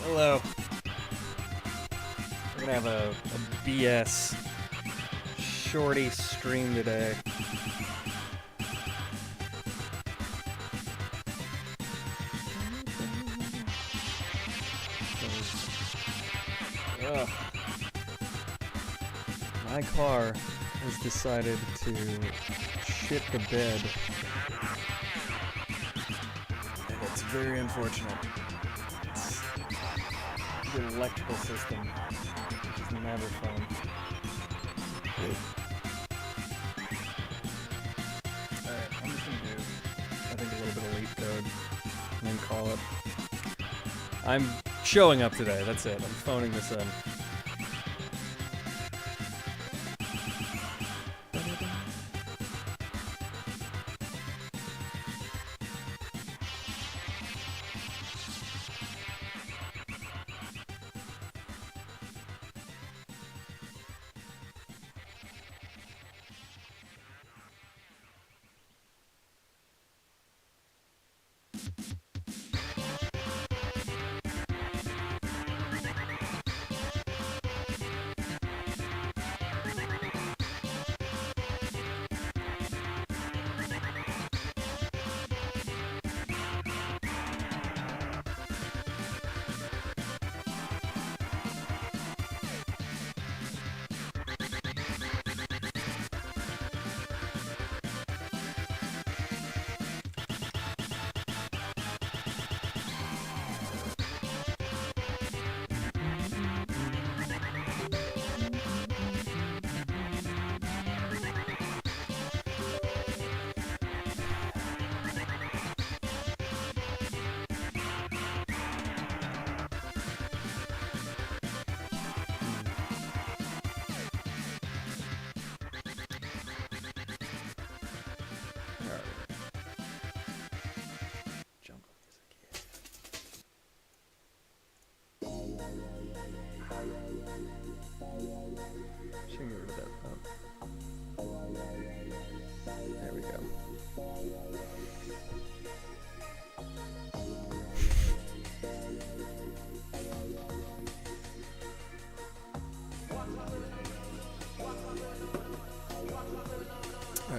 Hello. We're gonna have a BS shorty stream today. Ugh. My car has decided to shit the bed. And it's very unfortunate. It's the electrical system, which is never fun. Alright, I'm just gonna do, I think, a little bit of leap code, and then call it. I'm showing up today, that's it. I'm phoning this in.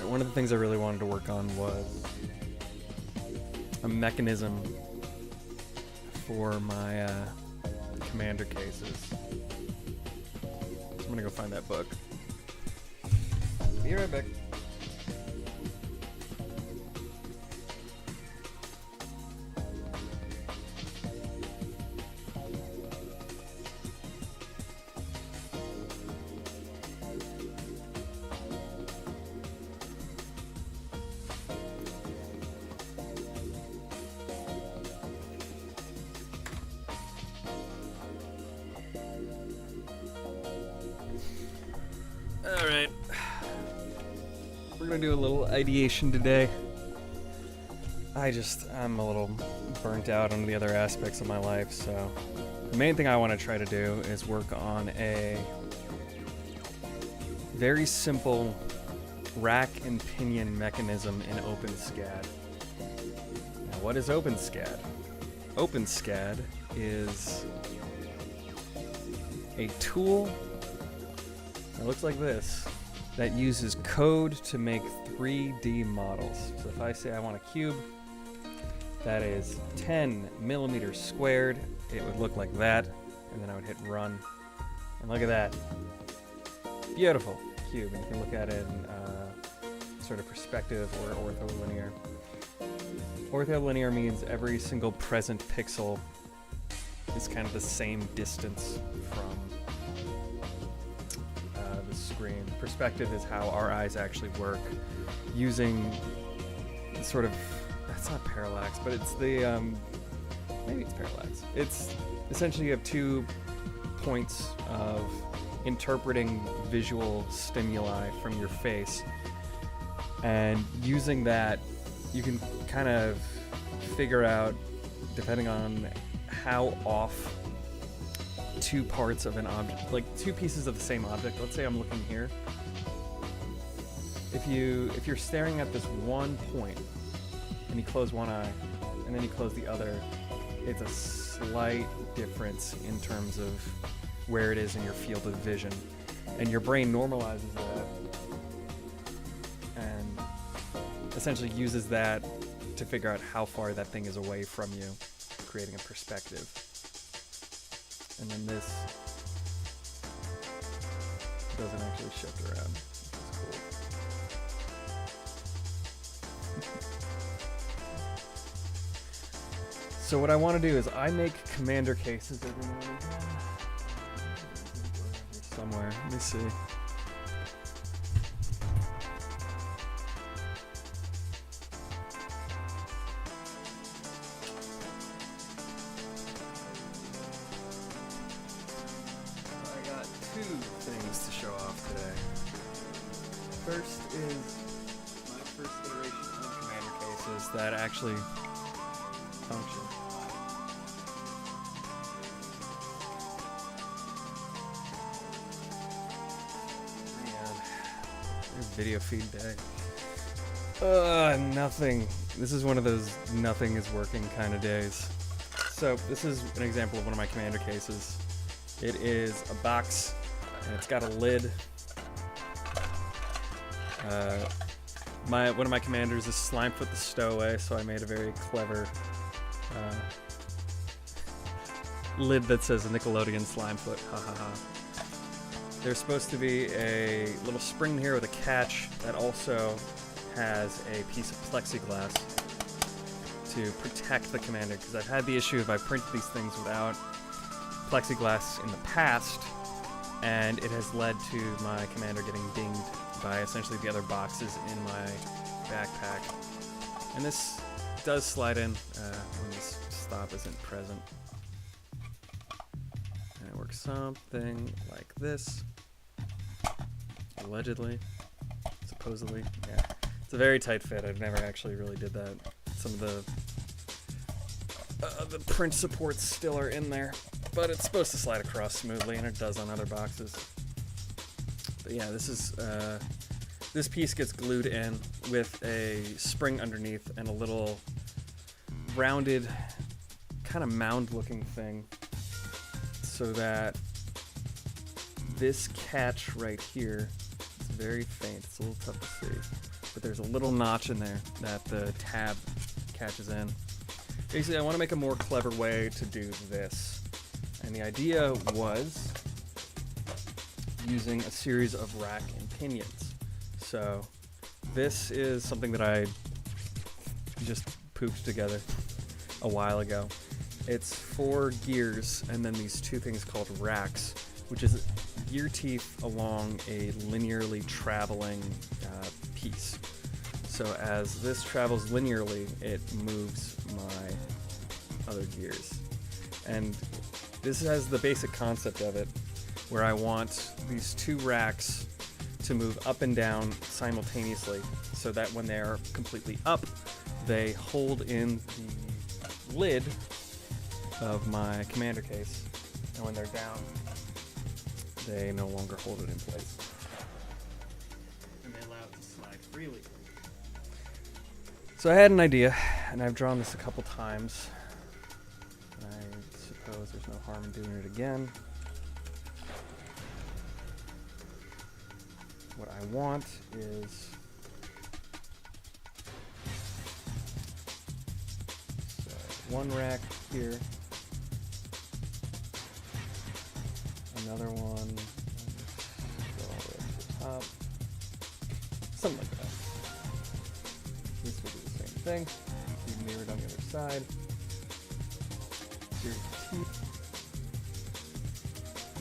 One of the things I really wanted to work on was a mechanism for my commander cases. So I'm gonna go find that book. Be right back. Alright. We're gonna do a little ideation today. I'm a little burnt out on the other aspects of my life, so the main thing I want to try to do is work on a very simple rack and pinion mechanism in OpenSCAD. Now, what is OpenSCAD? OpenSCAD is a tool that looks like this, that uses code to make 3D models. So if I say I want a cube that is 10 millimeters squared, it would look like that, and then I would hit run. And look at that. Beautiful cube, and you can look at it in sort of perspective or ortholinear. Ortholinear means every single present pixel is kind of the same distance from the screen. Perspective is how our eyes actually work, using sort of, that's not parallax, but it's the, maybe it's parallax. It's essentially you have 2 points of interpreting visual stimuli from your face, and using that you can kind of figure out, depending on how off 2 parts of an object, like 2 pieces of the same object. Let's say I'm looking here. If you're staring at this one point and you close one eye and then you close the other, it's a slight difference in terms of where it is in your field of vision. And your brain normalizes that and essentially uses that to figure out how far that thing is away from you, creating a perspective. And then this doesn't actually shift around, which is cool. So what I want to do is I make commander cases every now and again. Somewhere, let me see. I got two things to show off today. First is my first iteration of commander cases that actually function. Video feed day. Nothing. This is one of those nothing is working kind of days. So this is an example of one of my commander cases. It is a box and it's got a lid. One of my commanders is Slimefoot the Stowaway, so I made a very clever lid that says Nickelodeon Slimefoot. Ha ha ha. There's supposed to be a little spring here with a catch that also has a piece of plexiglass to protect the commander, because I've had the issue of I printed these things without plexiglass in the past, and it has led to my commander getting dinged by essentially the other boxes in my backpack. And this does slide in when this stop isn't present. And it works something like this. Allegedly, supposedly, yeah. It's a very tight fit. I've never actually really did that. Some of the print supports still are in there, but it's supposed to slide across smoothly, and it does on other boxes. But yeah, this is this piece gets glued in with a spring underneath and a little rounded, kind of mound-looking thing, so that this catch right here. Very faint, it's a little tough to see, but there's a little notch in there that the tab catches in. Basically, I want to make a more clever way to do this, and the idea was using a series of rack and pinions. So this is something that I just pooped together a while ago. It's 4 gears and then these 2 things called racks, which is gear teeth along a linearly traveling piece. So as this travels linearly, it moves my other gears. And this has the basic concept of it, where I want these 2 racks to move up and down simultaneously, so that when they're completely up, they hold in the lid of my commander case, and when they're down, they no longer hold it in place. And they allow it to slide freely. So I had an idea, and I've drawn this a couple times. I suppose there's no harm in doing it again. What I want is one rack here, another one, go all the way to the top, something like that. This will do the same thing. You mirror it on the other side. Here's the teeth.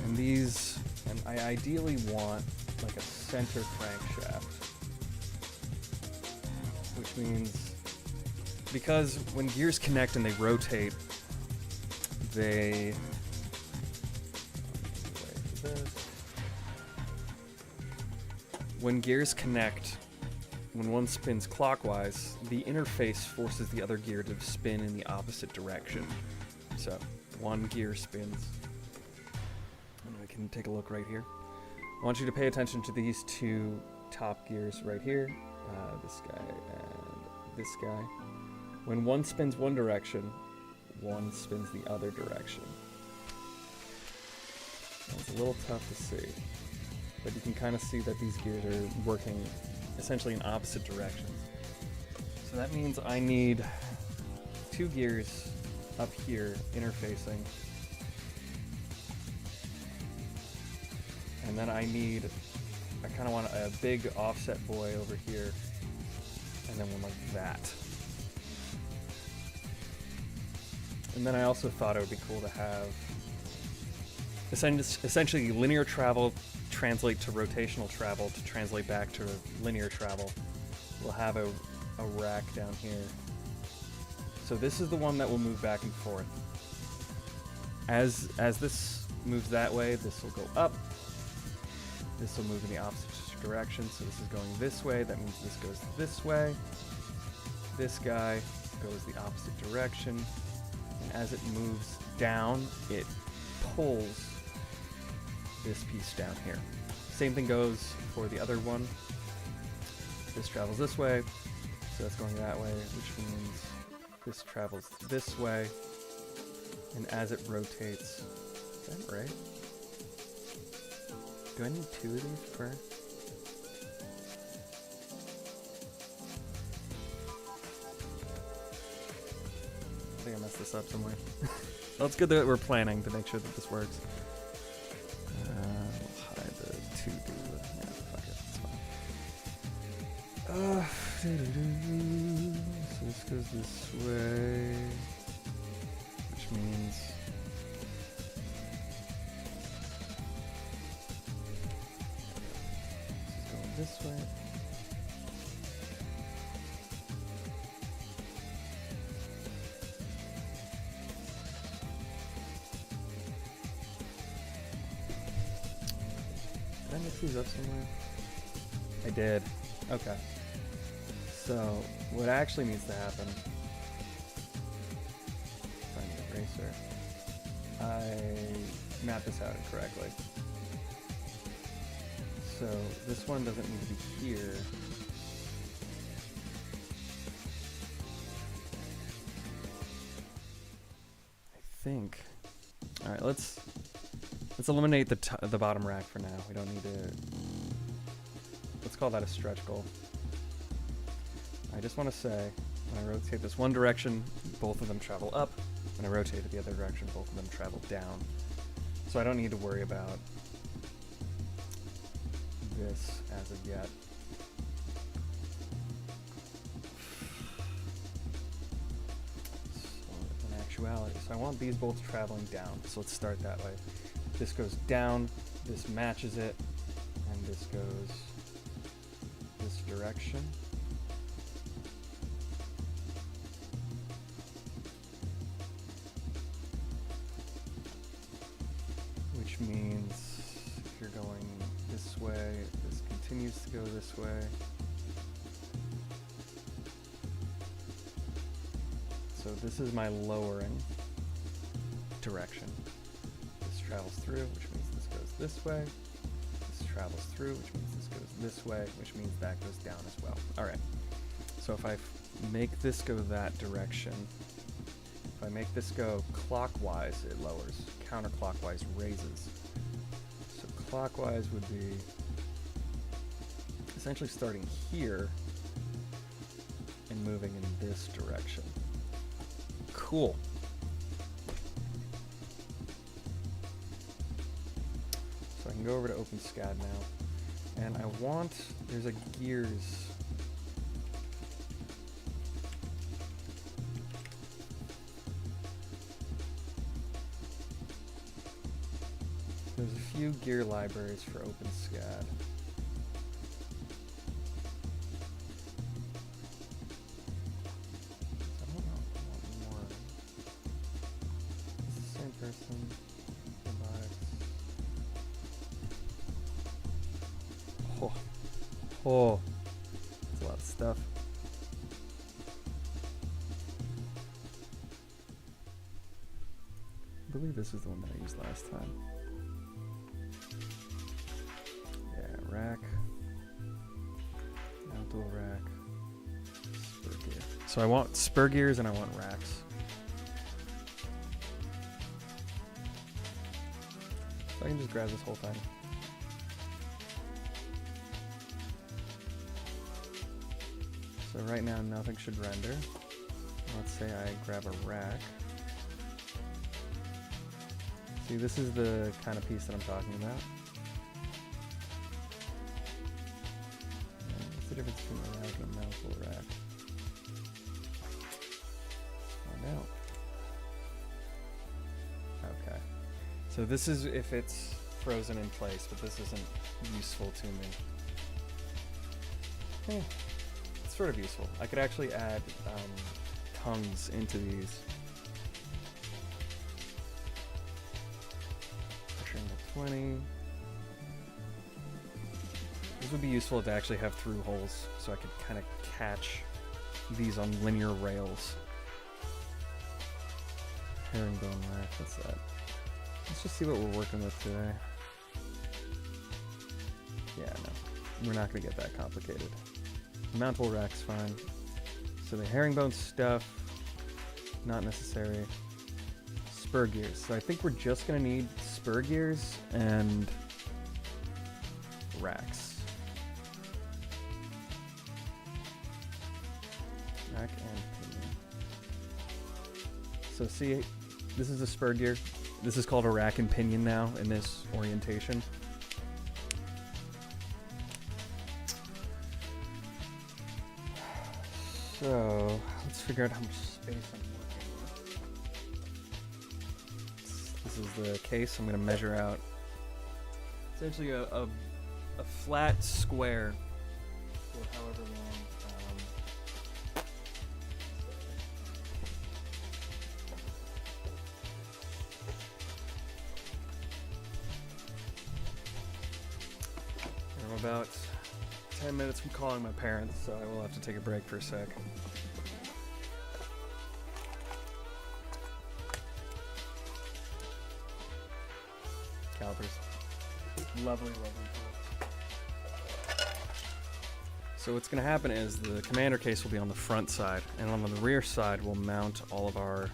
And these, and I ideally want like a center crankshaft, which means because when gears connect and they rotate, when gears connect, when one spins clockwise, the interface forces the other gear to spin in the opposite direction. So one gear spins. And we can take a look right here. I want you to pay attention to these 2 top gears right here, this guy and this guy. When one spins one direction, one spins the other direction. And it's a little tough to see, but you can kind of see that these gears are working essentially in opposite directions. So that means I need 2 gears up here interfacing. And then I kind of want a big offset buoy over here, and then one like that. And then I also thought it would be cool to have essentially linear travel translate to rotational travel to translate back to linear travel. We'll have a rack down here. So this is the one that will move back and forth. As this moves that way, this will go up. This will move in the opposite direction. So this is going this way. That means this goes this way. This guy goes the opposite direction. And as it moves down, it pulls this piece down here. Same thing goes for the other one. This travels this way, so that's going that way, which means this travels this way. And as it rotates, is that right? Do I need 2 of these per? I think I messed this up somewhere. Well, it's good that we're planning to make sure that this works. We'll hide the 2 do. Yeah, fuck it, it's fine. So this goes this way, which means this is going this way. Did I mix these up somewhere? I did. Okay. So what actually needs to happen, find the eraser, I mapped this out incorrectly. So this one doesn't need to be here. I think. All right, let's eliminate the bottom rack for now. We don't need to. Let's call that a stretch goal. I just want to say, when I rotate this one direction, both of them travel up. When I rotate it the other direction, both of them travel down. So I don't need to worry about this as of yet. So in actuality, so I want these bolts traveling down. So let's start that way. This goes down, this matches it, and this goes this direction. Which means if you're going this way, this continues to go this way. So this is my lowering direction. This travels through, which means this goes this way. This travels through, which means this goes this way, which means that goes down as well. All right. So if I make this go that direction, if I make this go clockwise, it lowers. Counterclockwise raises. So clockwise would be essentially starting here and moving in this direction. Cool. So I can go over to OpenSCAD now, and I want, there's a gears. There's a few gear libraries for OpenSCAD. I don't know if I want more. It's the same person. Robotics. Oh, that's a lot of stuff. I believe this is the one that I used last time. Rack, outdoor rack, spur gear. So I want spur gears and I want racks. So I can just grab this whole thing. So right now nothing should render. Let's say I grab a rack. See, this is the kind of piece that I'm talking about. What's the difference between a rack and a mountable rack? Find out. Okay. So this is if it's frozen in place, but this isn't useful to me. It's sort of useful. I could actually add tongues into these. Pressure angle 20. This would be useful to actually have through holes, so I could kind of catch these on linear rails. Herringbone rack, what's that? Let's just see what we're working with today. Yeah, no, we're not going to get that complicated. Mountable rack's fine. So the herringbone stuff, not necessary. Spur gears. So I think we're just going to need spur gears and racks. Rack and pinion. So see, this is a spur gear. This is called a rack and pinion now in this orientation. So let's figure out how much space I'm working with. This is the case. I'm going to measure out essentially a flat square for however long. I'm about 10 minutes from calling my parents, so I will have to take a break for a sec. Calipers. Lovely, lovely tool. So what's going to happen is the commander case will be on the front side, and on the rear side we'll mount all of our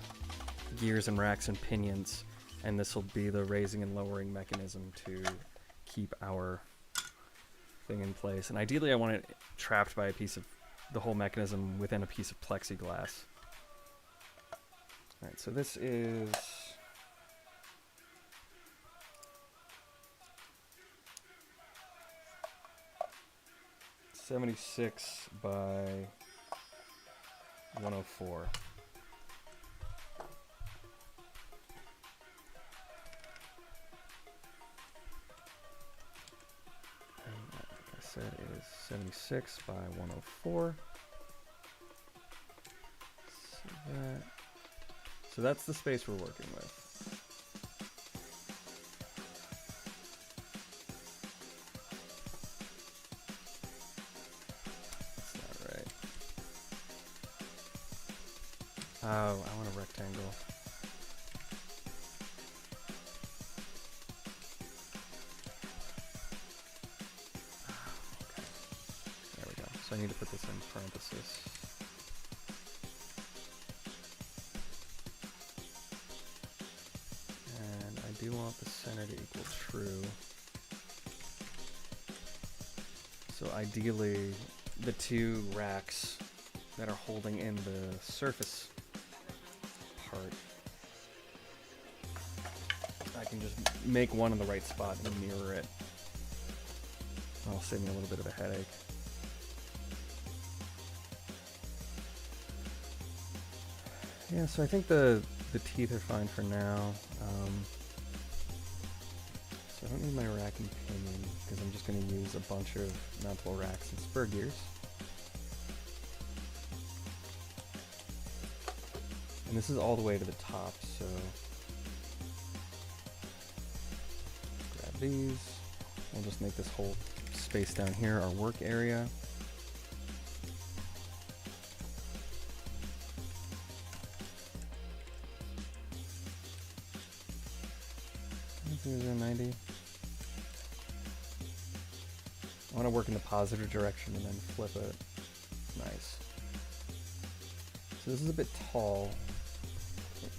gears and racks and pinions, and this will be the raising and lowering mechanism to keep our thing in place. And ideally I want it trapped by a piece of the whole mechanism within a piece of plexiglass. Alright, so this is 76 by 104. Said is 76 by 104. So that's the space we're working with. That's not right. Oh, I want a rectangle. So I need to put this in parentheses. And I do want the center to equal true. So ideally, the two racks that are holding in the surface part, I can just make one in the right spot and mirror it. That'll save me a little bit of a headache. Yeah, so I think the teeth are fine for now. So I don't need my rack and pinion because I'm just going to use a bunch of mountable racks and spur gears. And this is all the way to the top, so grab these. We'll just make this whole space down here our work area. Is a 90. I want to work in the positive direction and then flip it. Nice. So this is a bit tall.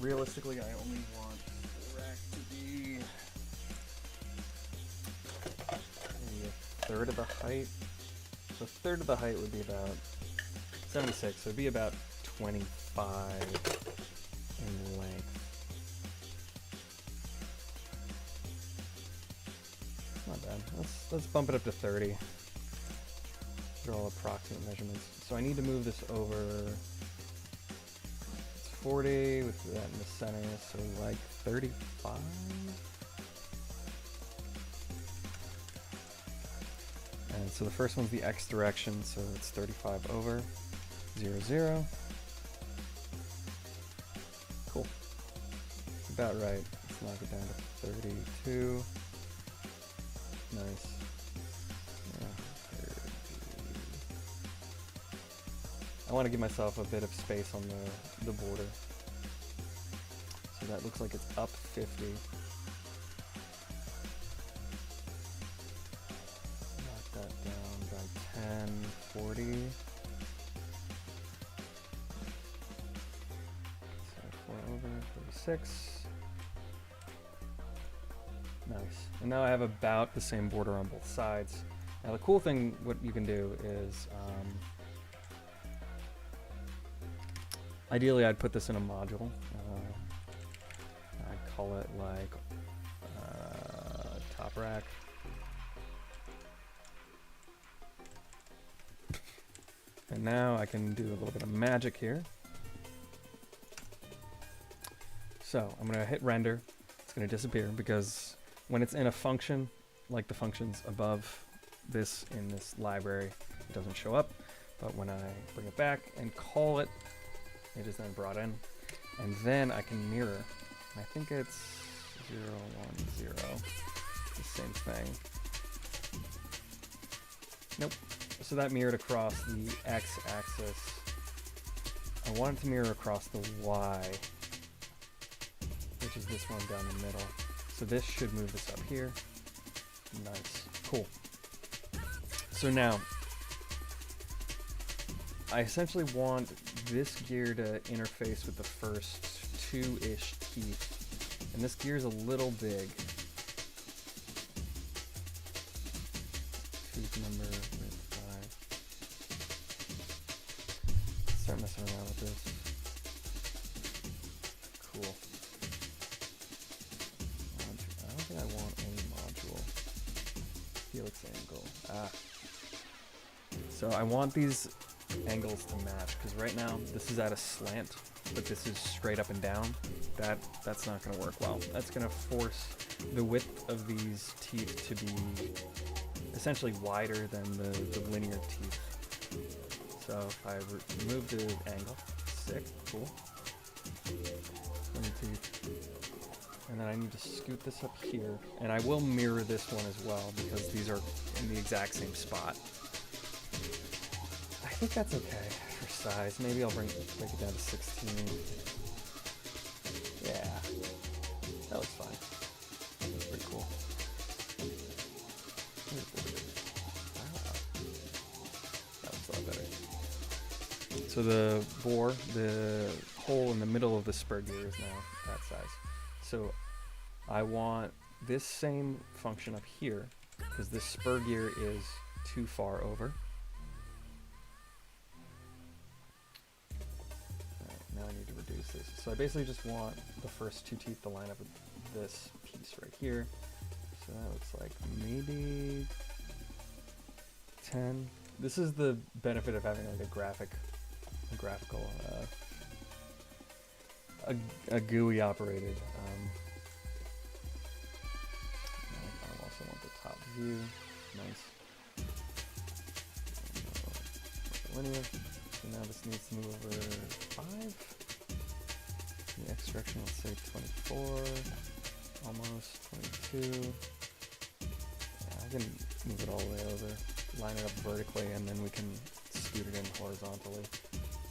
Realistically, I only want the rack to be third of the height. So a third of the height would be about 76, so it'd be about 25 in length. Not bad. Let's bump it up to 30. These are all approximate measurements. So I need to move this over. It's 40 with that in the center, so like 35. And so the first one's the X direction, so it's 35 over 0, 0. Cool. About right. Let's knock it down to 32. Nice. Yeah, 30. I want to give myself a bit of space on the border. So that looks like it's up 50. Knock that down by 10, 40. So 4 over, 36. Nice. And now I have about the same border on both sides. Now the cool thing, what you can do is, ideally I'd put this in a module. I'd call it like top rack. And now I can do a little bit of magic here. So I'm gonna hit render. It's gonna disappear because when it's in a function, like the functions above this in this library, it doesn't show up. But when I bring it back and call it, it is then brought in. And then I can mirror. I think it's 0, 1, 0. The same thing. Nope. So that mirrored across the x-axis. I want it to mirror across the y, which is this one down the middle. So this should move this up here. Nice. Cool. So now, I essentially want this gear to interface with the first 2-ish teeth. And this gear is a little big. Tooth number with 5. Start messing around with this. Cool. I want a module. Helix angle. So I want these angles to match because right now this is at a slant, but this is straight up and down. That's not going to work well. That's going to force the width of these teeth to be essentially wider than the linear teeth. So if I remove the angle, sick, cool. 20 teeth. And then I need to scoot this up here, and I will mirror this one as well because these are in the exact same spot. I think that's okay for size. Maybe I'll break it down to 16. Yeah, that looks fine. That's pretty cool. That looks a lot better. So the hole in the middle of the spur gear is now that size. So I want this same function up here because this spur gear is too far over. Alright, now I need to reduce this. So I basically just want the first 2 teeth to line up with this piece right here. So that looks like maybe 10. This is the benefit of having like a graphical, a GUI operated. I also want the top view. Nice. Linear. So now this needs to move over 5. The X direction, let's say 24. Almost 22. Yeah, I can move it all the way over. Line it up vertically, and then we can scoot it in horizontally.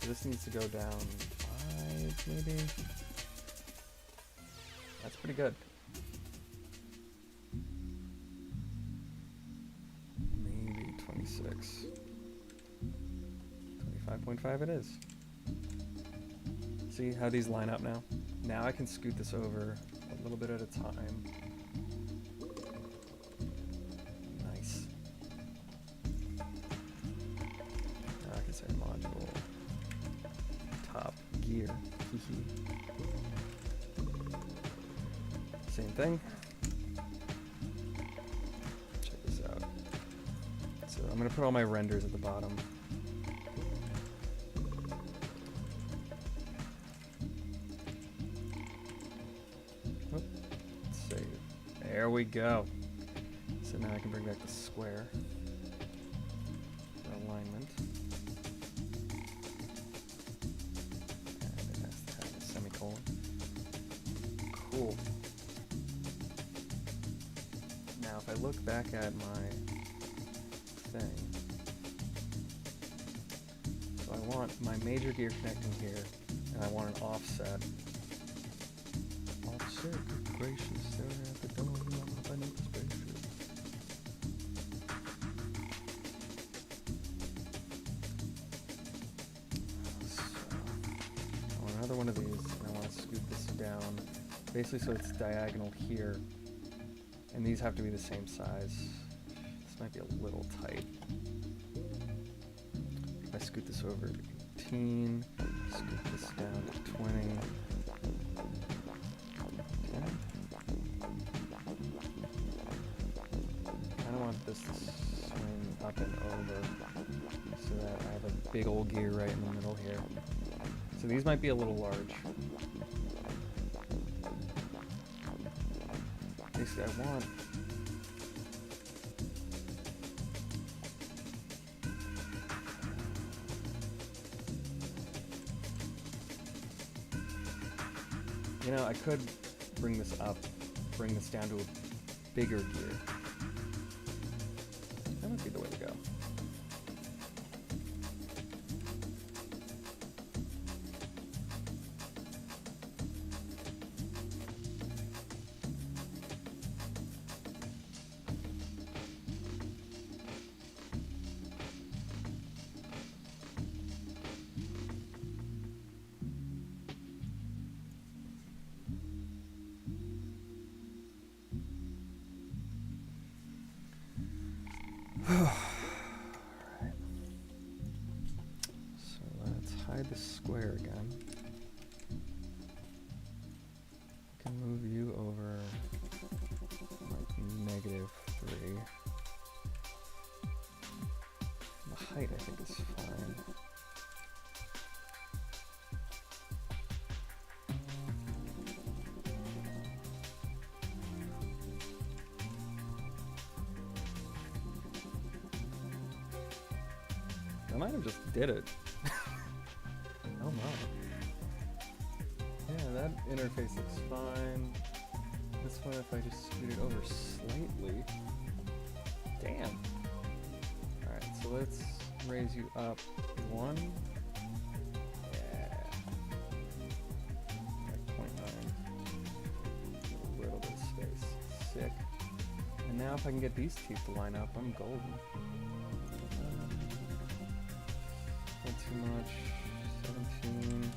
So this needs to go down 5, maybe. That's pretty good. Maybe 26. 25.5 it is. See how these line up now? Now I can scoot this over a little bit at a time. Nice. key. Same thing. Check this out. So I'm gonna put all my renders at the bottom. Oh, save. There we go. So now I can bring back the square for alignment. And it has to have a semicolon. Cool. Now if I look back at my thing, so I want my major gear connecting here, and I want an offset. Offset, good gracious, there I have to don't know if I know this gracious. So, I want another one of these, and I want to scoot this down, basically so it's diagonal here, and these have to be the same size. This might be a little tight. If I scoot this over to 18, scoot this down to 20. I don't want this to swing up and over so that I have a big old gear right in the middle here. So these might be a little large. Basically, I want you know, I could bring this up, bring this down to a bigger gear. That might be the way to go. Alright. So let's hide the square again. I can move you over like -3. The height I think is fine. I might have just did it. Oh my. Yeah, that interface looks fine. This one, if I just scoot it over slightly. Damn. Alright, so let's raise you up 1. Yeah. Like 0.9. A little bit of space. Sick. And now if I can get these teeth to line up, I'm golden. Not too much. 17.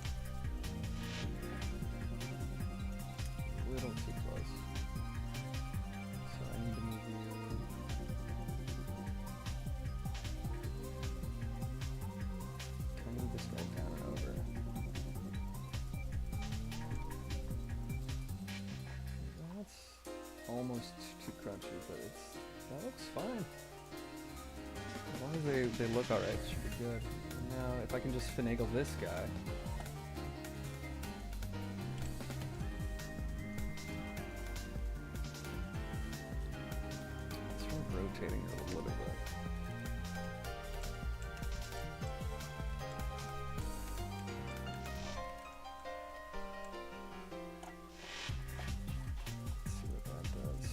A little too close. So I need to move you. Can I move this guy down and over? That's almost too crunchy, but that looks fine. As long as they look alright, it should be good. Now, if I can just finagle this guy. Let's try rotating it a little bit. Let's see what that does.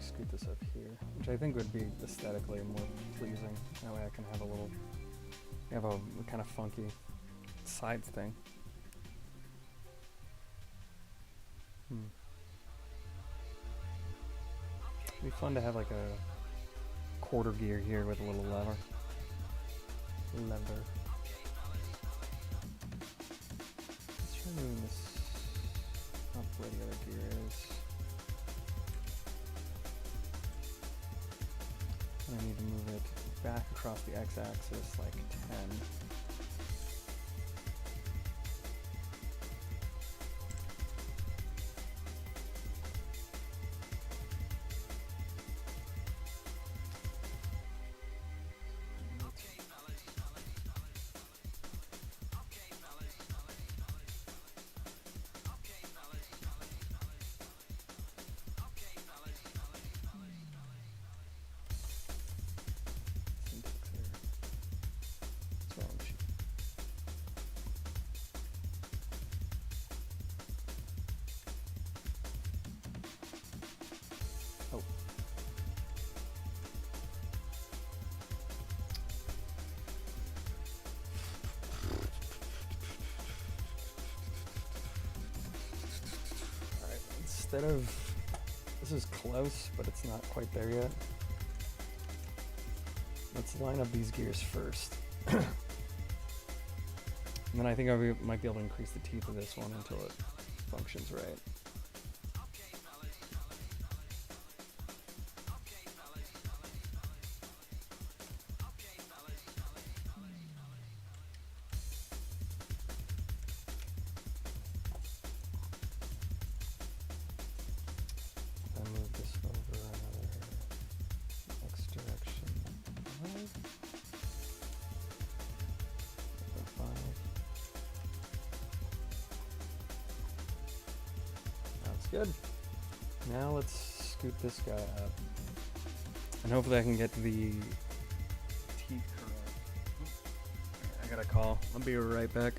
scoot this up here, which I think would be aesthetically more pleasing. That way I can have a kind of funky sides thing. It'd be fun to have like a quarter gear here with a little lever. Let's try moving this up where the other gear is. And I need to move it back across the x-axis like 10. Instead of, this is close, but it's not quite there yet. Let's line up these gears first. And then I think I might be able to increase the teeth of this one until it functions right. Good. Now let's scoot this guy up. And hopefully I can get the teeth correct. I got a call. I'll be right back.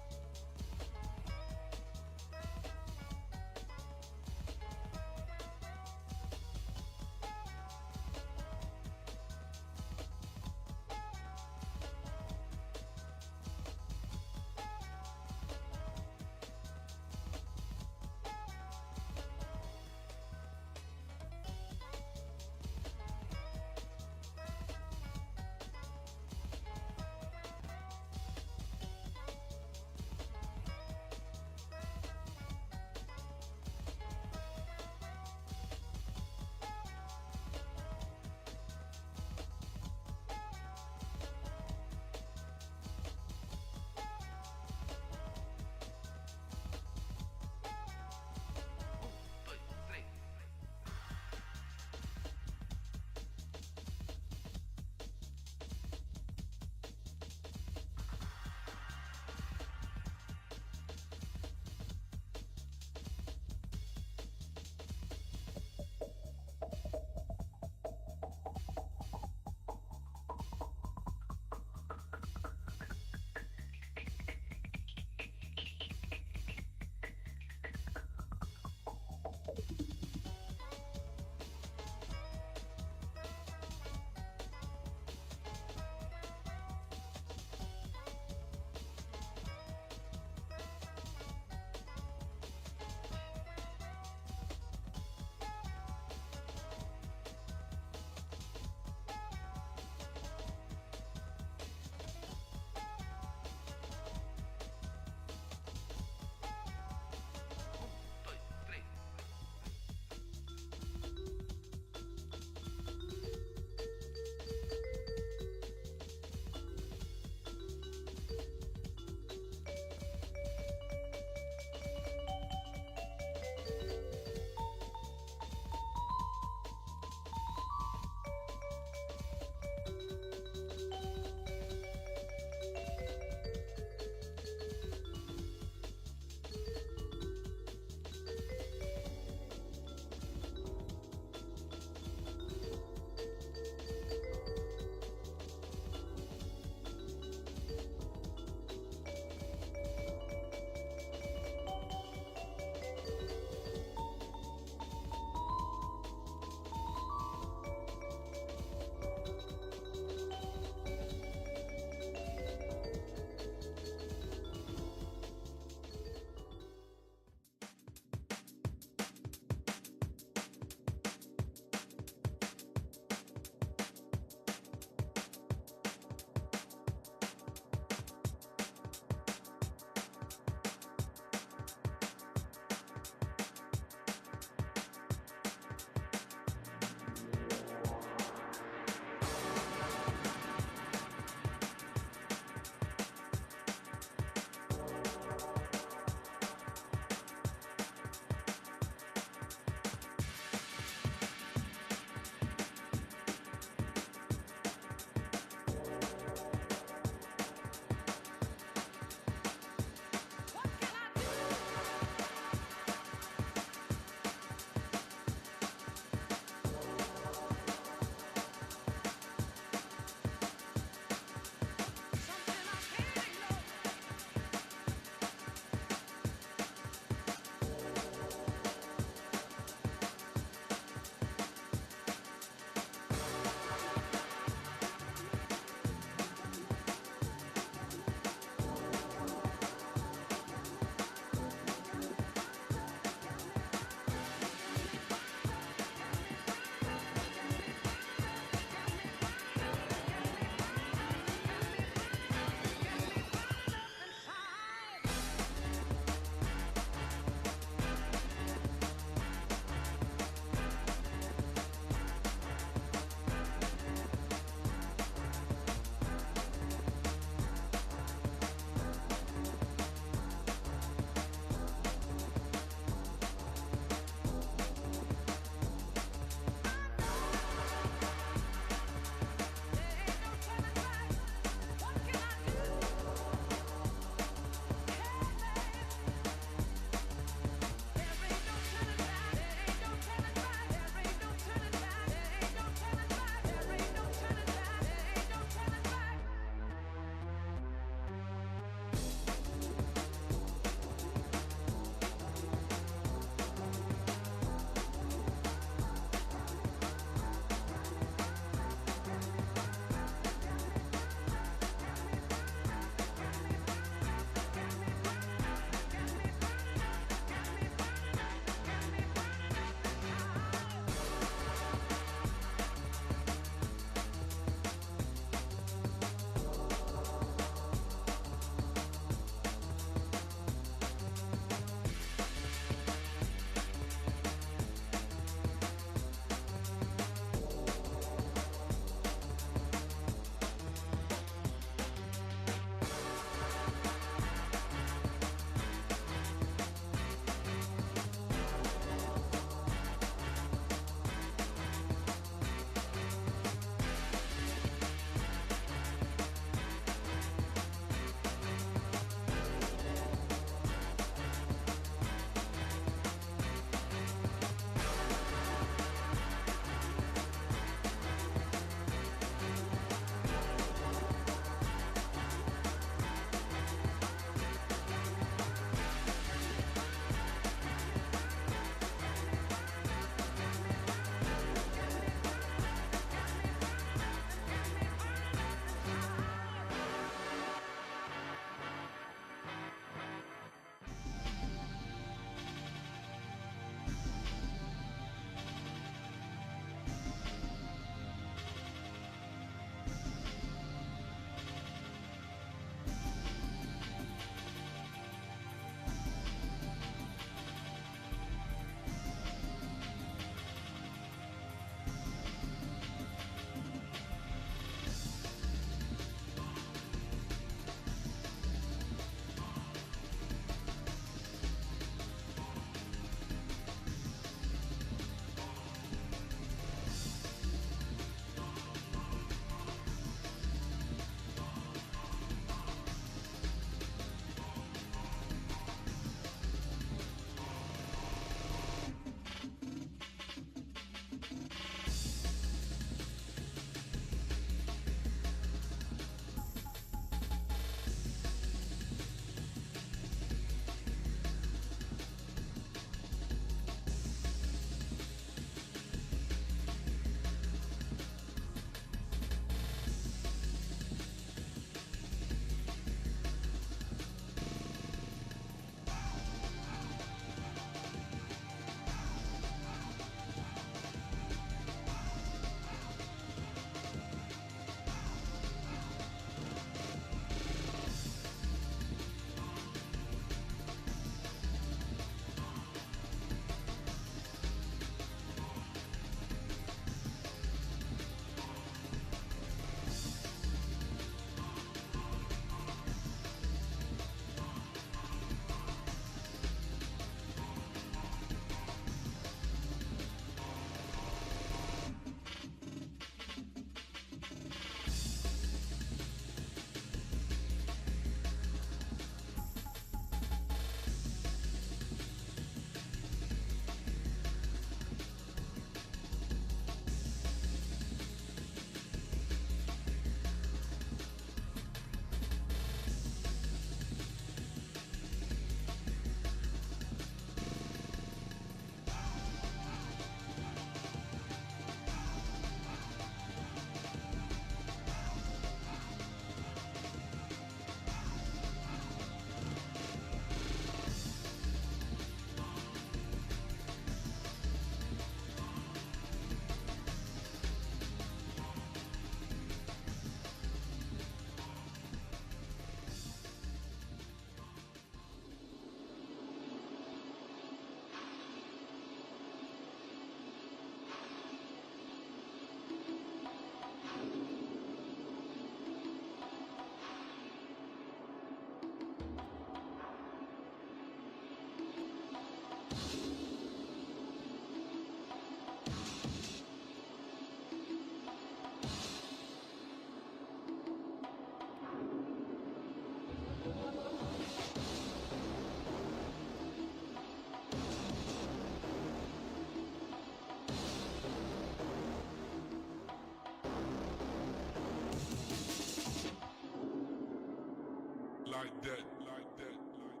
like that, like that, like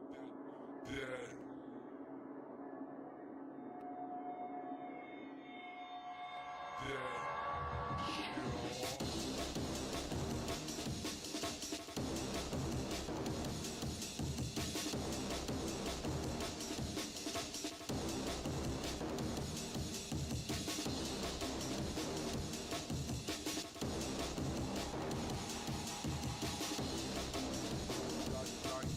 that, yeah. Like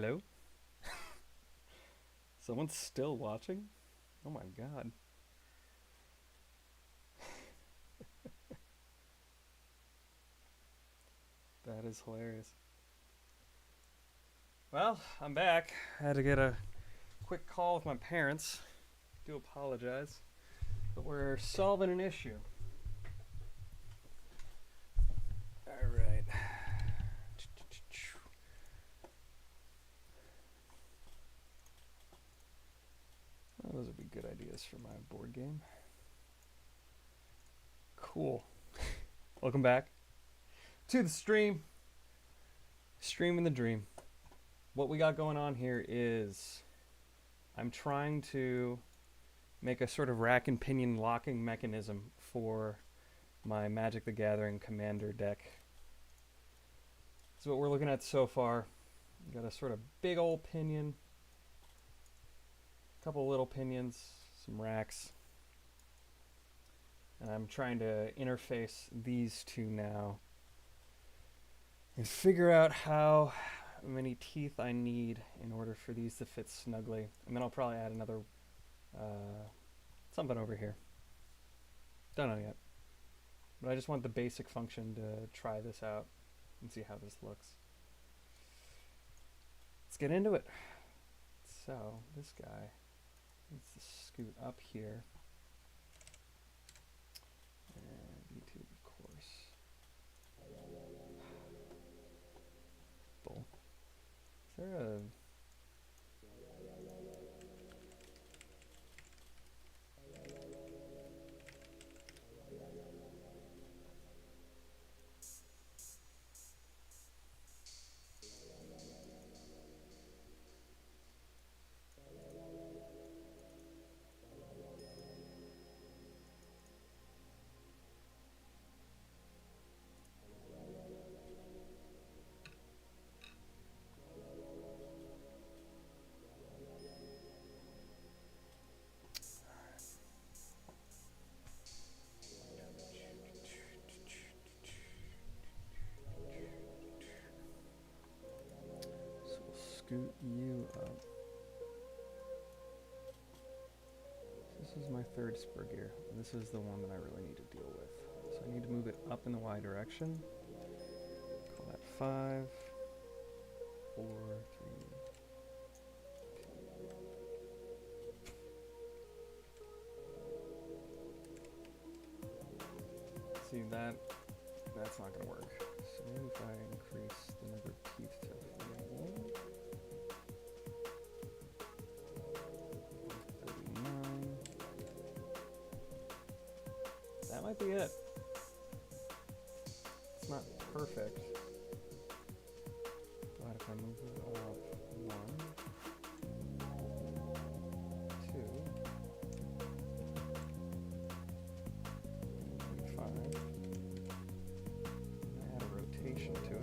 Hello? Someone's still watching? Oh my god. That is hilarious. Well, I'm back. I had to get a quick call with my parents. Do apologize. But we're solving an issue. Alright. Well, those would be good ideas for my board game. Cool. Welcome back to the stream. Stream in the dream. What we got going on here is I'm trying to make a sort of rack and pinion locking mechanism for my Magic the Gathering Commander deck. This is what we're looking at so far. Got a sort of big old pinion, a couple little pinions, some racks, and I'm trying to interface these two now and figure out how many teeth I need in order for these to fit snugly. And then I'll probably add another something over here. Don't know yet. But I just want the basic function to try this out and see how this looks. Let's get into it. So this guy needs to scoot up here. And YouTube, of course. Bull. Is there a... Scoot you up. This is my third Spurgear. This is the one that I really need to deal with. So I need to move it up in the Y direction. Call that 5, 4, 3, 2. See, that's not going to work. So maybe if I increase the number of teeth to 4. That might be it. It's not perfect. But if I move it up 1, 2, 5, and add a rotation to it.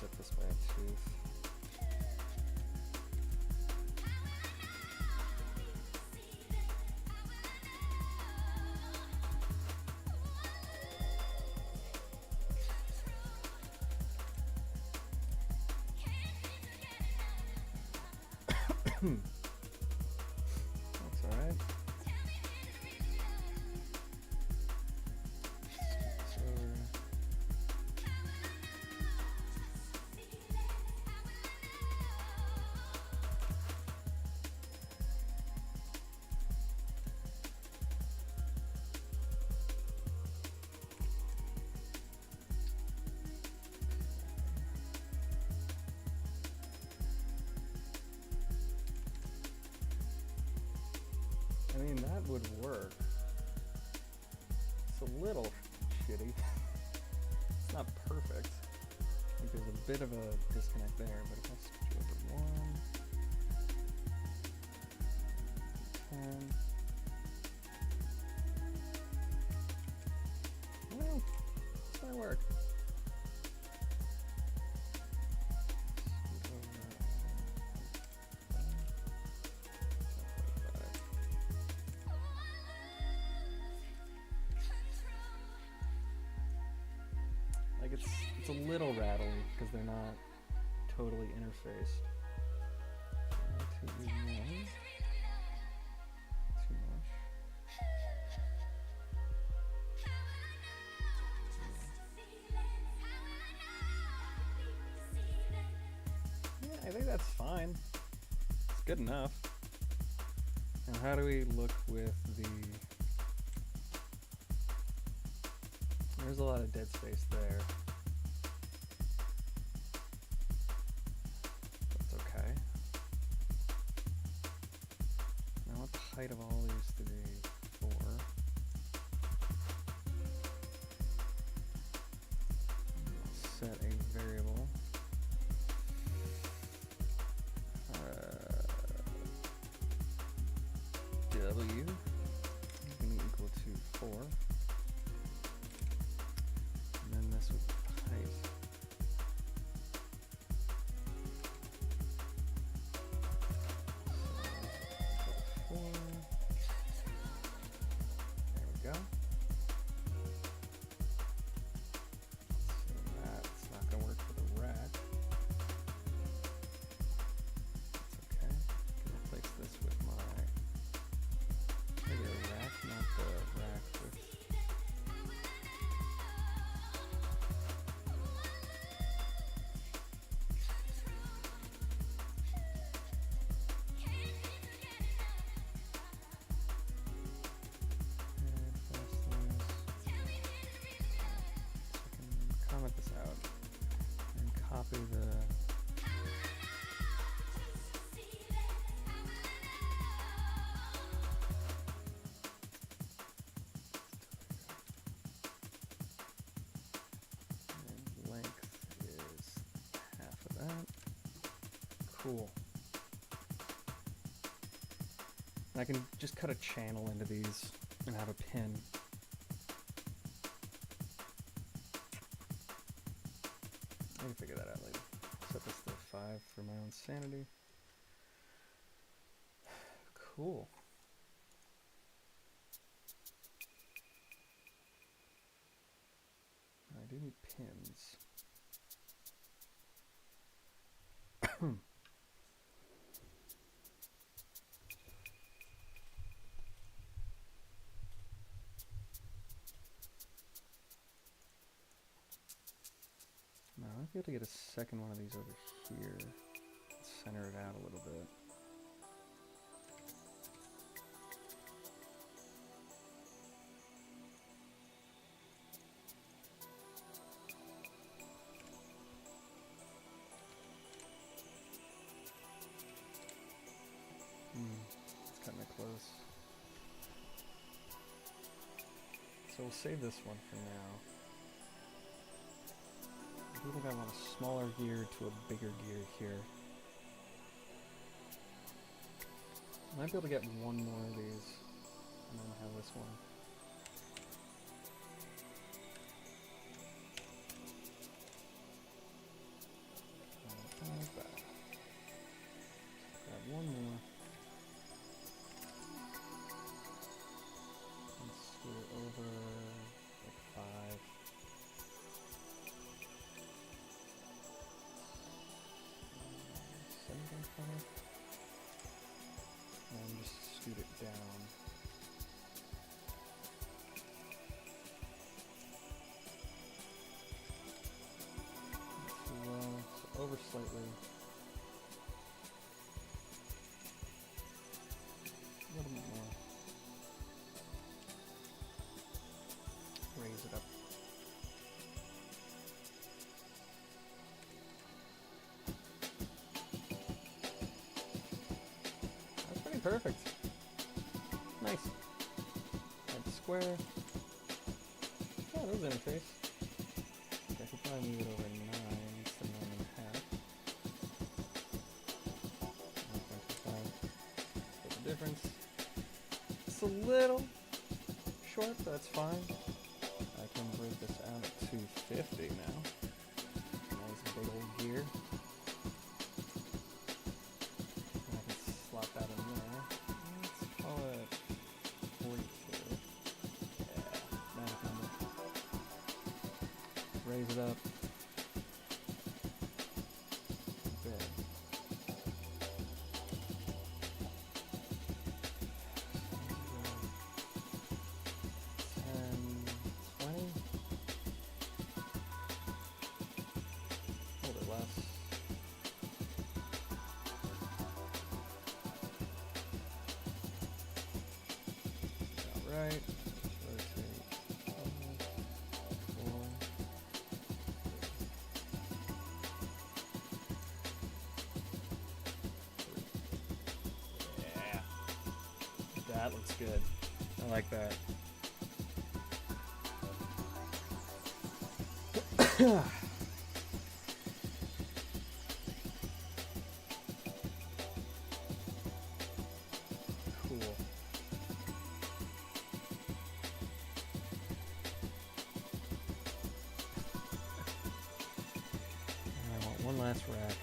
offset this by a tooth. That's alright. I mean, that would work. It's a little shitty. It's not perfect. I think there's a bit of a disconnect there, but if I switch over 1, 10. Well, this might work. It's a little rattly because they're not totally interfaced. Too much. Yeah, I think that's fine. It's good enough. Now, how do we look with the... There's a lot of dead space there. Height of all these 3, 4. Set a variable. W can equal to 4. And then this with height. Cool. And I can just cut a channel into these and have a pin. I can figure that out later. Set this to 5 for my own sanity. Cool. I do need pins. Now I might be able to get a second one of these over here. Center it out a little bit. It's kind of close. So we'll save this one for now. I think I want a smaller gear to a bigger gear here. I might be able to get one more of these and then have this one. center. And just scoot it down. Too low, so over slightly. A little bit more. Raise it up. That's pretty perfect. Nice. Add the square. Yeah, those interface. I could probably move it over 9 instead of 9.5. 1.25. What's the difference? It's a little short, but that's fine. I can break this out at 250 now. Nice big old gear. And I can slot that in there. Let's call it 42. Yeah, math number. Raise it up. Good. Right. Let's rotate. 5, 4, 3. Yeah. That looks good. I like that. Cool. One last rack.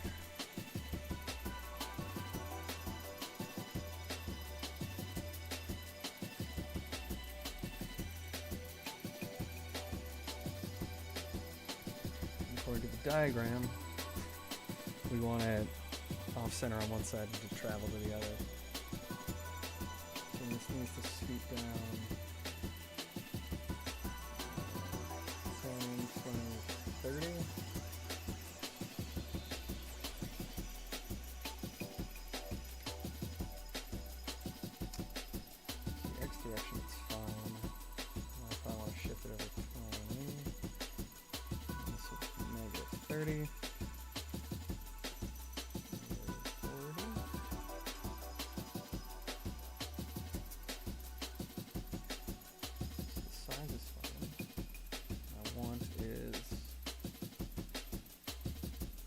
According to the diagram, we want it off center on one side and to travel to the other. So this needs to scoot down 10, 20, 30. Direction, it's fine. If I want to shift it over 20, this is -30, -40. The size is fine. What I want is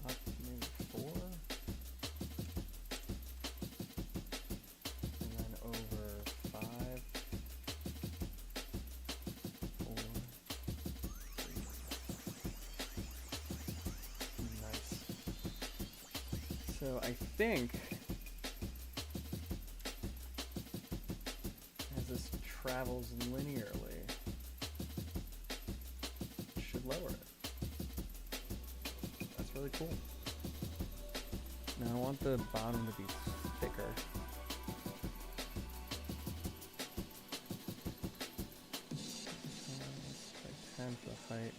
up to maybe 4, and then over 5. So I think as this travels linearly, it should lower it. That's really cool. Now I want the bottom to be thicker. Let's try 10 for the height.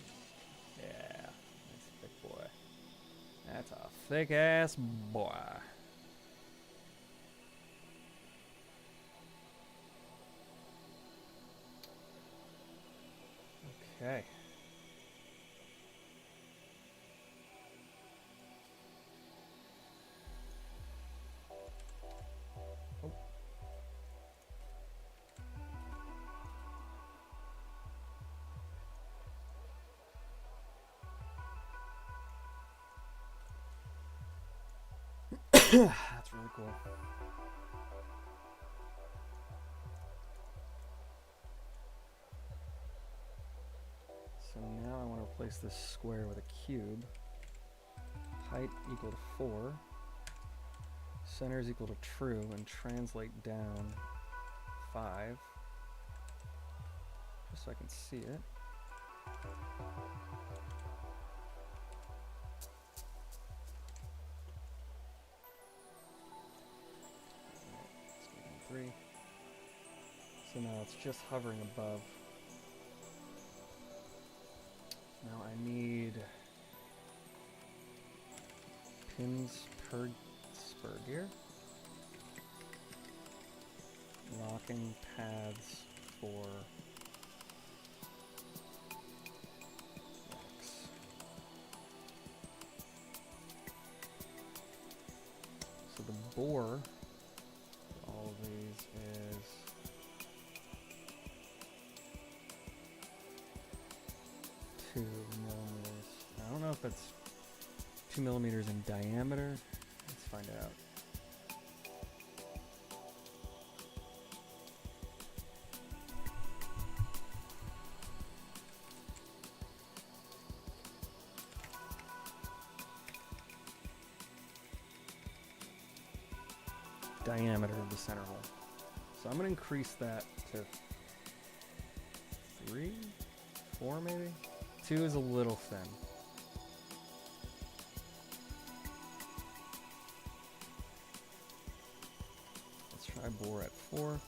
Yeah, nice thick boy. That's a thick ass boy. Okay. Oh. That's really cool. So now I want to replace this square with a cube. Height equal to 4. Center is equal to true, and translate down 5. Just so I can see it. So now it's just hovering above. Now I need pins per spur gear. Locking paths for X. So the bore for all of these is 2 millimeters. I don't know if that's 2 millimeters in diameter. Let's find out. Diameter of the center hole. So I'm going to increase that to 3, 4 maybe? 2 is a little thin. Let's try bore at 4.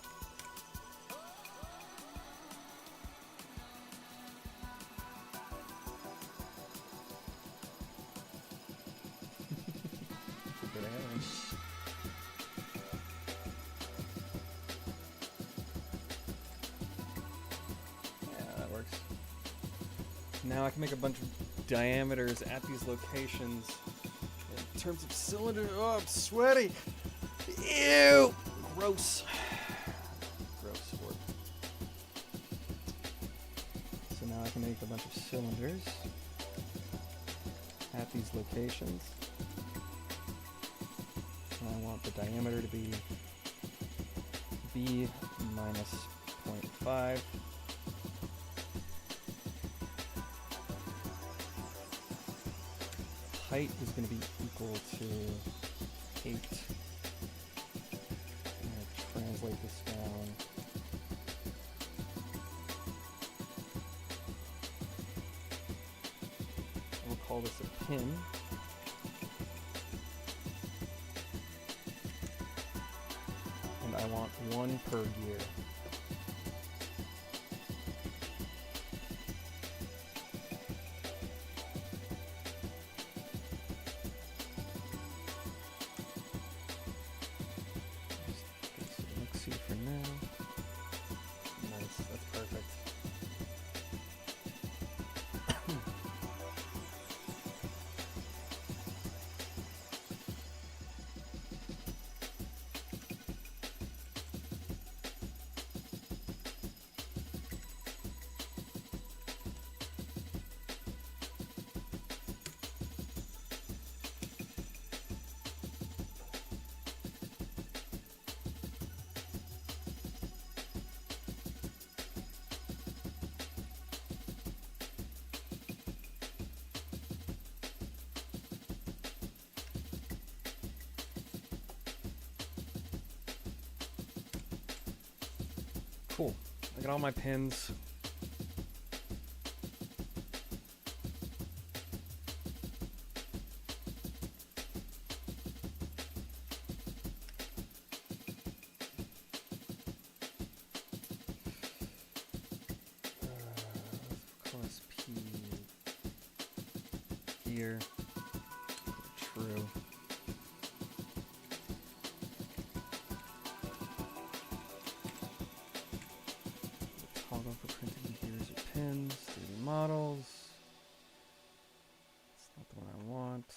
Good ahead. Now I can make a bunch of diameters at these locations. In terms of cylinder, oh, I'm sweaty. Ew, gross. Gross word. So now I can make a bunch of cylinders at these locations. And I want the diameter to be B minus 0.5. Height is going to be equal to 8. I'm going to translate this down. We'll call this a pin. And I want 1 per gear. Cool. I got all my pins. Class P gear. True. Toggle for printing gears or pins. 3D models. It's not the one I want.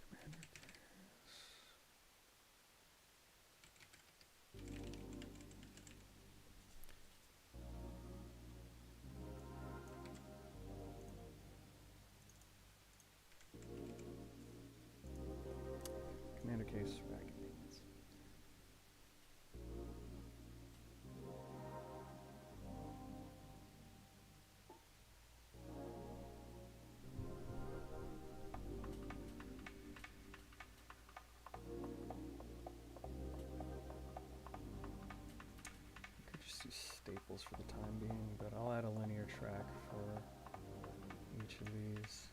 Commander gears. Commander case rack maintenance. I could just use staples for the time being, but I'll add a linear track for each of these.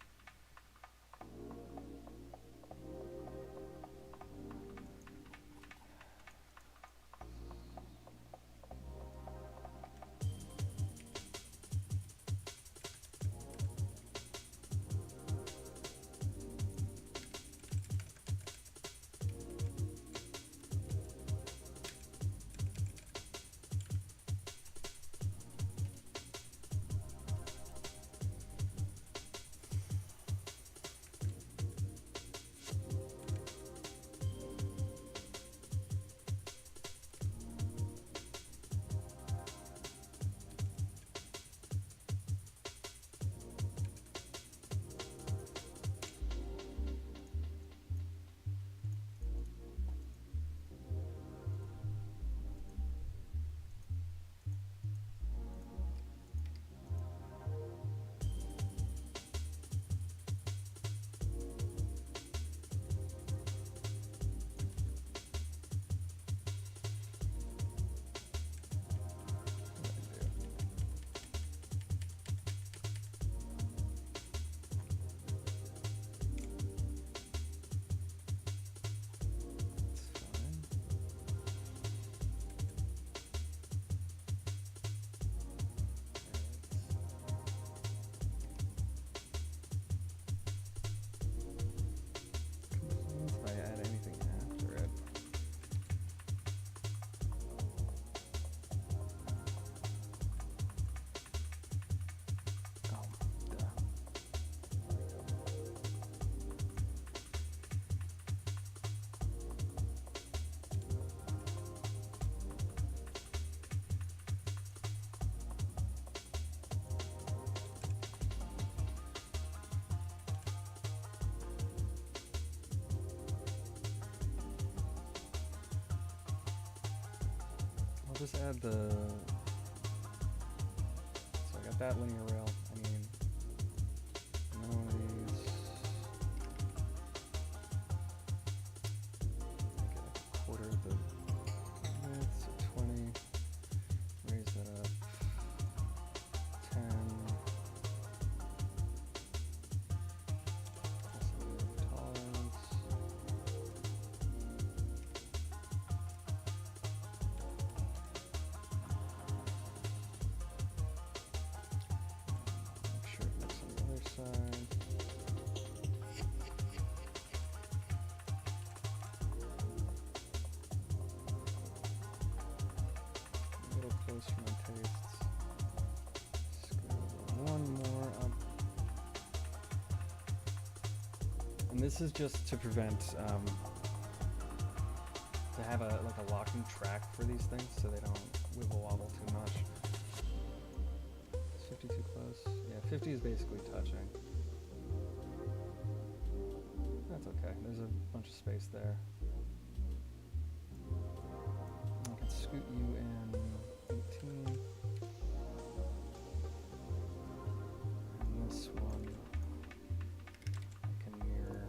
Just add the, so I got that linear rail. I mean, none of these, make it a quarter of the width, so 20, raise that up, 10, tolerance. Side. A little close for my tastes. Screw one more up. And this is just to prevent to have a locking track for these things so they don't wibble wobble too much. 50 too close. Yeah, 50 is basically touching. That's okay. There's a bunch of space there. I can scoot you in 18. And this one I can mirror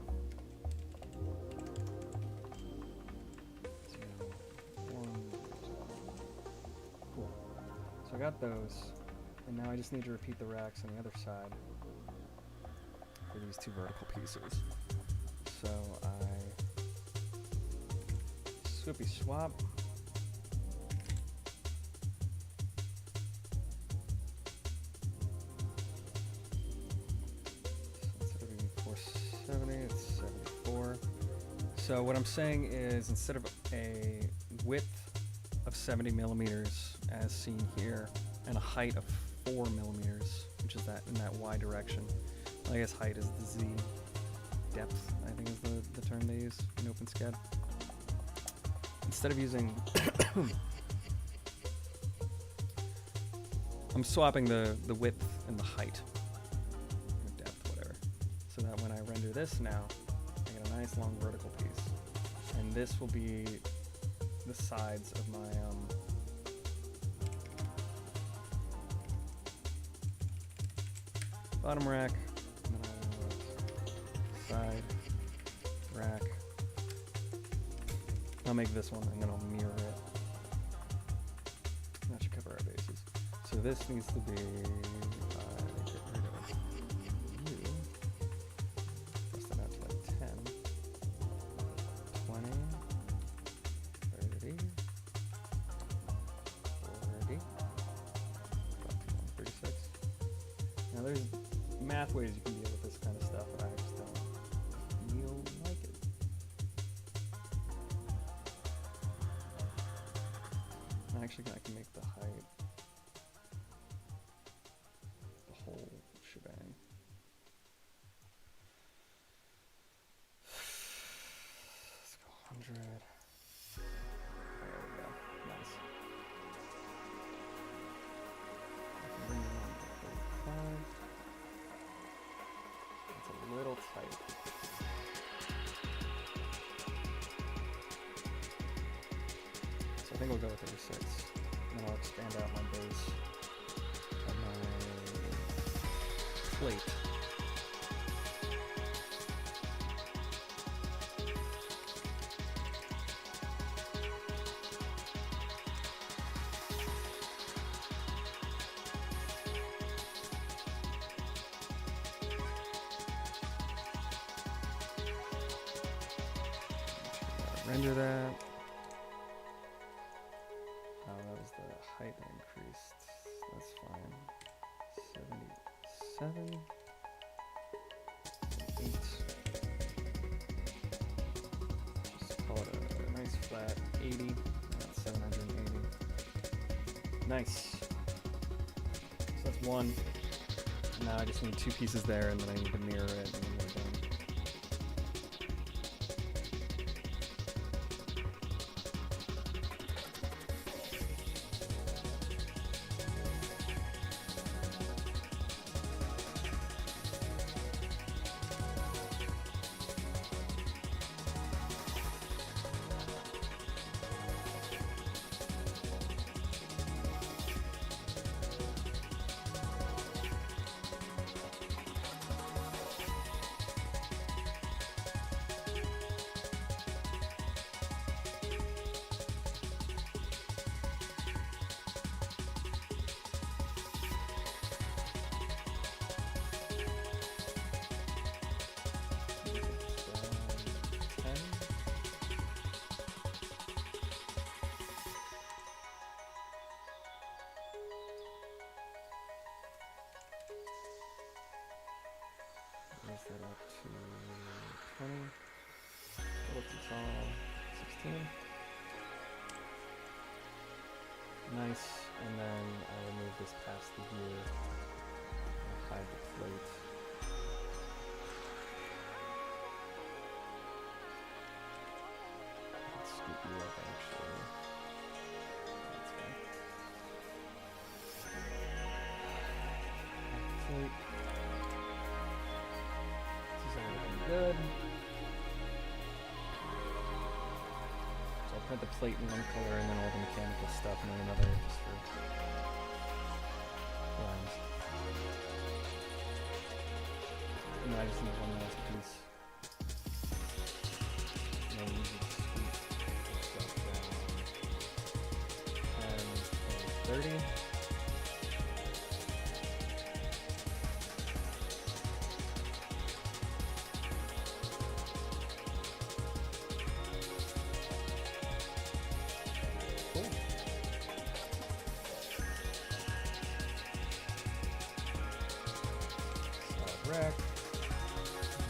to 1. Cool. So I got those. And now I just need to repeat the racks on the other side for these two vertical pieces. So I swippy swap. So instead of being 470, it's 74. So what I'm saying is instead of a width of 70 millimeters as seen here and a height of 4 millimeters, which is that in that Y direction. I guess height is the Z. Depth, I think, is the term they use in OpenSCAD. Instead of using, I'm swapping the width and the height, or depth, whatever, so that when I render this now, I get a nice long vertical piece, and this will be the sides of my bottom rack, and then I want side rack. I'll make this one and then I'll mirror it. That should cover our bases. So this needs to be, get rid of Now there's math ways you can deal with this kind of stuff, but I just don't feel like it. Actually, I can make the height the whole shebang. Let's go 100. There we go. Nice. Bring it on to 35. It's a little tight. So I think we'll go with 36. And then I'll expand out my base of my plate. Render that. Oh, that was the height that increased. That's fine. 77. 8. Just call it a nice flat 80. That's 780. Nice. So that's one. Now I just need 2 pieces there, and then I need to mirror it, and then we're done. Raise that up to 20. Look, it's all 16. Nice. And then I'll move this past the gear and hide the plate. Let's scoop you up actually. That's fine. Plate. Good. So I'll print the plate in one color and then all the mechanical stuff in another just for lines. And I just need one last piece. And then we just scoop stuff down 10, 30.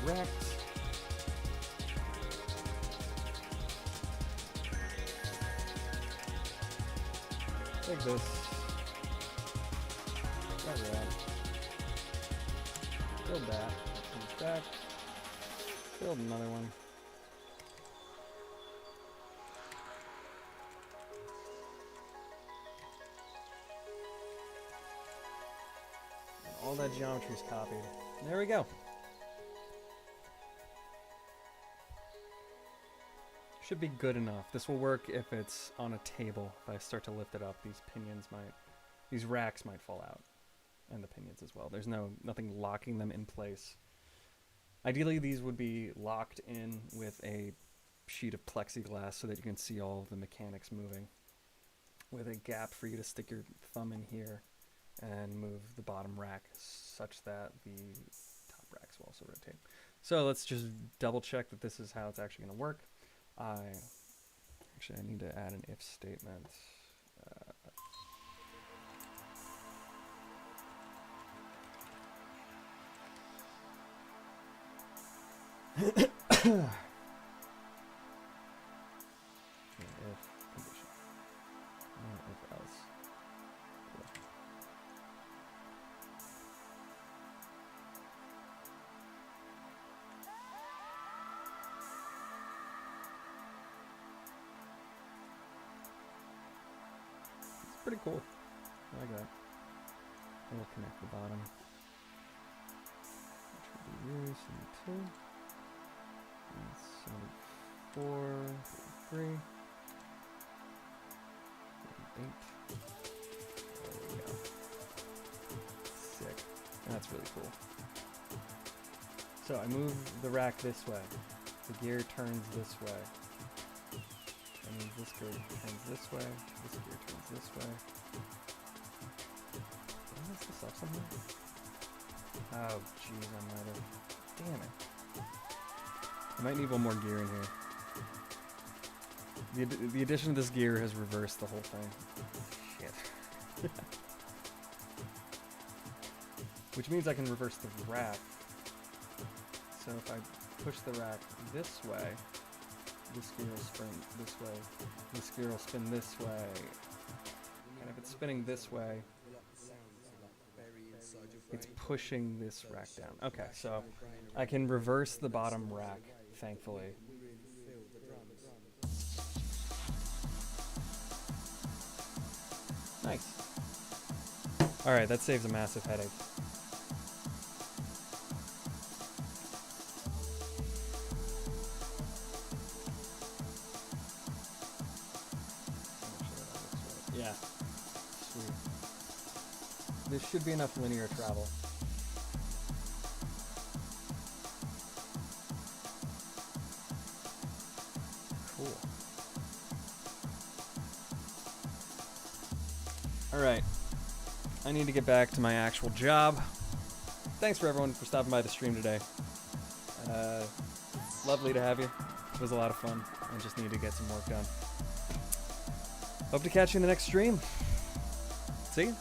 Wrecked. Take this. Got that. Build that. Comes back. Build another one. And all that geometry is copied. There we go. Should be good enough. This will work if it's on a table. If I start to lift it up, these racks might fall out, and the pinions as well. There's nothing locking them in place. Ideally, these would be locked in with a sheet of plexiglass so that you can see all of the mechanics moving, with a gap for you to stick your thumb in here and move the bottom rack such that the top racks will also rotate. So let's just double check that this is how it's actually going to work. I need to add an if statement. pretty cool. I like that. And we'll connect the bottom. Which will be 72. And 74, 33, 38. There we go. Sick. That's really cool. So I move the rack this way. The gear turns this way. And then this gear turns this way. This gear turns this way. Did I mess this up somehow? Oh, jeez, I might have. Damn it. I might need one more gear in here. The addition of this gear has reversed the whole thing. Shit. Which means I can reverse the rack. So if I push the rack this way, this gear will spin this way, this gear will spin this way, and if it's spinning this way, it's pushing this rack down. Okay, so I can reverse the bottom rack, thankfully. Nice. Alright, that saves a massive headache. Yeah. Sweet. This should be enough linear travel. Cool. Alright. I need to get back to my actual job. Thanks for everyone for stopping by the stream today. Lovely to have you. It was a lot of fun. I just need to get some work done. Hope to catch you in the next stream. See you.